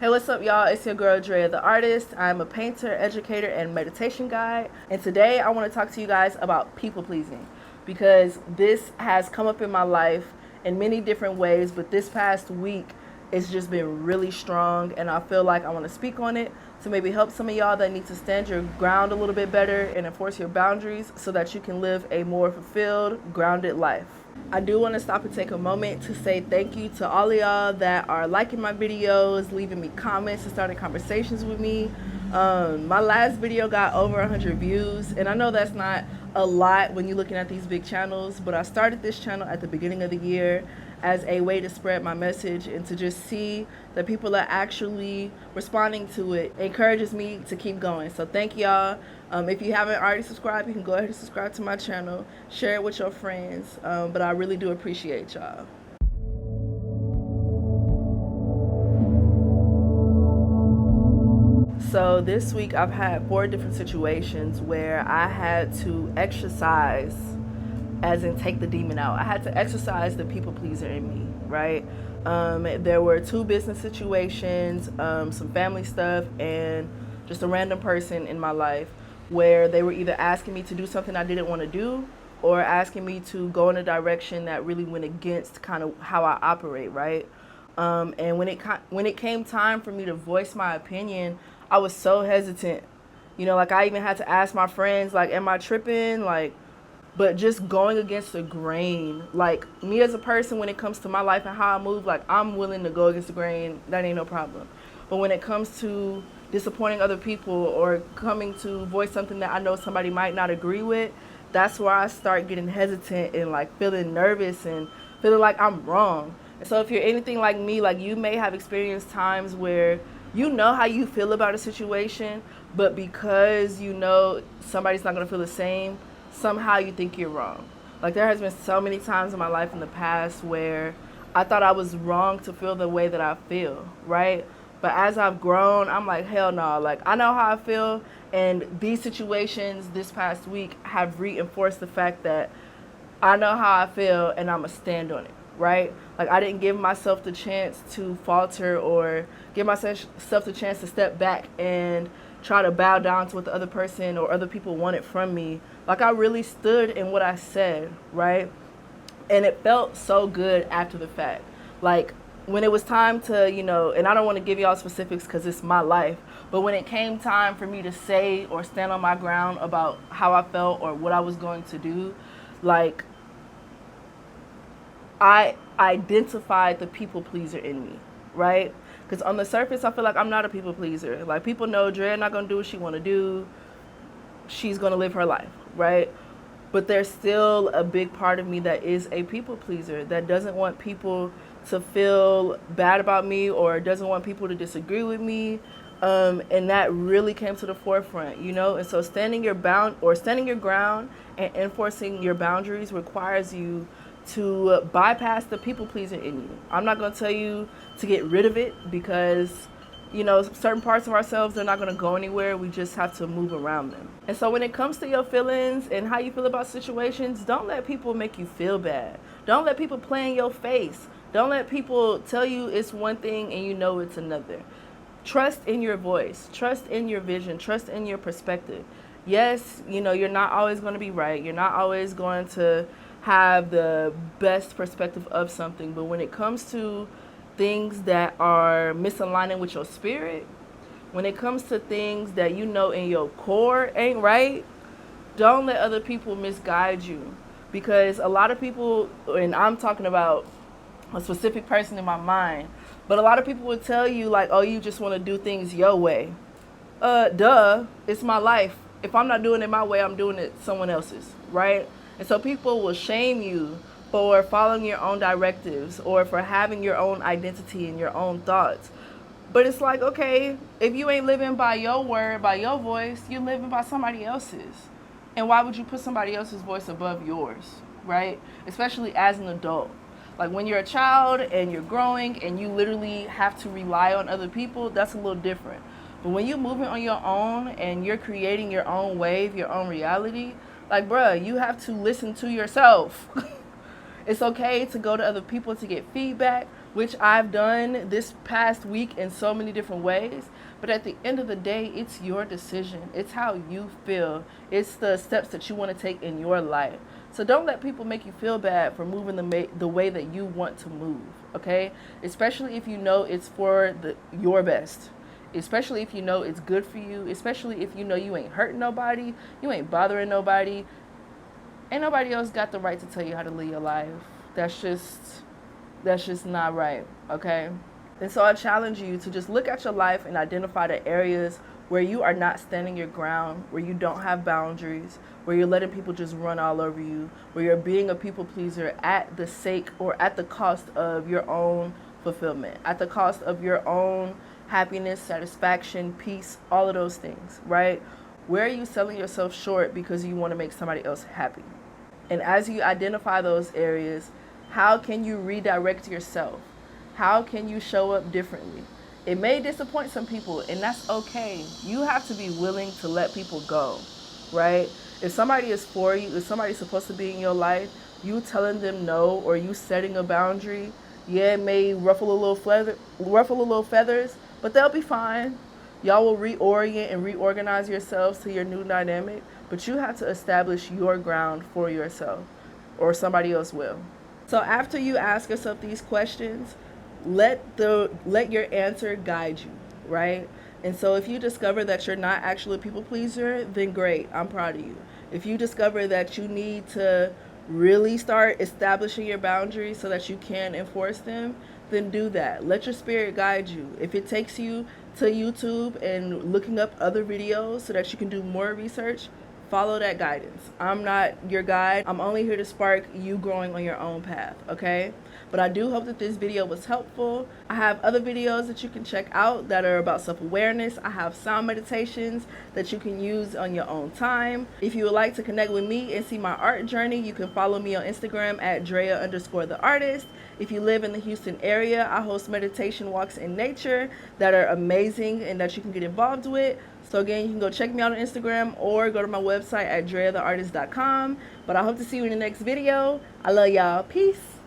Hey, what's up, y'all? It's your girl, Drea the artist. I'm a painter, educator, and meditation guide. And today I want to talk to you guys about people pleasing because this has come up in my life in many different ways, but this past week it's just been really strong. And I feel like I want to speak on it to maybe help some of y'all that need to stand your ground a little bit better and enforce your boundaries so that you can live a more fulfilled, grounded life. I do want to stop and take a moment to say thank you to all of y'all that are liking my videos, leaving me comments, and starting conversations with me. My last video got over 100 views, and I know that's not a lot when you're looking at these big channels, but I started this channel at the beginning of the year as a way to spread my message and to just see that people are actually responding to it encourages me to keep going. So thank y'all. If you haven't already subscribed, you can go ahead and subscribe to my channel, share it with your friends, but I really do appreciate y'all. So this week I've had 4 different situations where I had to exercise, as in take the demon out. I had to exercise the people pleaser in me, right? There were 2 business situations, some family stuff, and just a random person in my life where they were either asking me to do something I didn't want to do or asking me to go in a direction that really went against kind of how I operate, right? And when it came time for me to voice my opinion, I was so hesitant. Like I even had to ask my friends, like, am I tripping? Like, but just going against the grain, like me as a person, when it comes to my life and how I move, like I'm willing to go against the grain. That ain't no problem. But when it comes to disappointing other people or coming to voice something that I know somebody might not agree with, that's where I start getting hesitant and like feeling nervous and feeling like I'm wrong. And so if you're anything like me, like you may have experienced times where you know how you feel about a situation, but because you know somebody's not going to feel the same, somehow you think you're wrong. Like there has been so many times in my life in the past where I thought I was wrong to feel the way that I feel, right? But as I've grown, I'm like, hell no. Like I know how I feel, and these situations this past week have reinforced the fact that I know how I feel and I'm going to stand on it, right? Like I didn't give myself the chance to falter or give myself the chance to step back and try to bow down to what the other person or other people wanted from me. Like I really stood in what I said, right? And it felt so good after the fact. Like when it was time to, and I don't want to give y'all specifics because it's my life, but when it came time for me to say or stand on my ground about how I felt or what I was going to do, like I identified the people pleaser in me, right? Because on the surface, I feel like I'm not a people pleaser. Like people know Drea not gonna do what she want to do. She's gonna live her life, right? But there's still a big part of me that is a people pleaser that doesn't want people to feel bad about me or doesn't want people to disagree with me. And that really came to the forefront, And so standing your ground and enforcing your boundaries requires you to bypass the people pleaser in you. I'm not going to tell you to get rid of it because, certain parts of ourselves, they're not going to go anywhere. We just have to move around them. And so when it comes to your feelings and how you feel about situations, don't let people make you feel bad. Don't let people play in your face. Don't let people tell you it's one thing and you know it's another. Trust in your voice. Trust in your vision. Trust in your perspective. Yes, you're not always going to be right. You're not always going to have the best perspective of something, but when it comes to things that are misaligning with your spirit, when it comes to things that in your core ain't right, don't let other people misguide you. Because a lot of people, and I'm talking about a specific person in my mind, but a lot of people would tell you like, oh, you just want to do things your way. Duh, it's my life. If I'm not doing it my way, I'm doing it someone else's, right? And so people will shame you for following your own directives or for having your own identity and your own thoughts. But it's like, okay, if you ain't living by your word, by your voice, you're living by somebody else's. And why would you put somebody else's voice above yours, right? Especially as an adult. Like when you're a child and you're growing and you literally have to rely on other people, that's a little different. But when you're moving on your own and you're creating your own wave, your own reality, like, bruh, you have to listen to yourself. It's okay to go to other people to get feedback, which I've done this past week in so many different ways. But at the end of the day, it's your decision. It's how you feel. It's the steps that you want to take in your life. So don't let people make you feel bad for moving the way that you want to move, okay? Especially if you know it's for your best. Especially if you know it's good for you. Especially if you know you ain't hurting nobody. You ain't bothering nobody. Ain't nobody else got the right to tell you how to live your life. That's just not right, okay? And so I challenge you to just look at your life and identify the areas where you are not standing your ground, where you don't have boundaries, where you're letting people just run all over you, where you're being a people pleaser at the sake or at the cost of your own fulfillment, at the cost of your own happiness, satisfaction, peace, all of those things, right? Where are you selling yourself short because you want to make somebody else happy? And as you identify those areas, how can you redirect yourself? How can you show up differently? It may disappoint some people, and that's okay. You have to be willing to let people go, right? If somebody is for you, if somebody's supposed to be in your life, you telling them no or you setting a boundary, yeah, it may ruffle a little feathers, but they'll be fine. Y'all will reorient and reorganize yourselves to your new dynamic, but you have to establish your ground for yourself, or somebody else will. So after you ask yourself these questions, let your answer guide you, right? And so if you discover that you're not actually a people pleaser, then great, I'm proud of you. If you discover that you need to really start establishing your boundaries so that you can enforce them, then do that. Let your spirit guide you. If it takes you to YouTube and looking up other videos so that you can do more research, follow that guidance. I'm not your guide. I'm only here to spark you growing on your own path, okay? But I do hope that this video was helpful. I have other videos that you can check out that are about self-awareness. I have sound meditations that you can use on your own time. If you would like to connect with me and see my art journey, you can follow me on Instagram at Drea_the_artist. If you live in the Houston area, I host meditation walks in nature that are amazing and that you can get involved with. So again, you can go check me out on Instagram or go to my website at DreaTheArtist.com. But I hope to see you in the next video. I love y'all. Peace.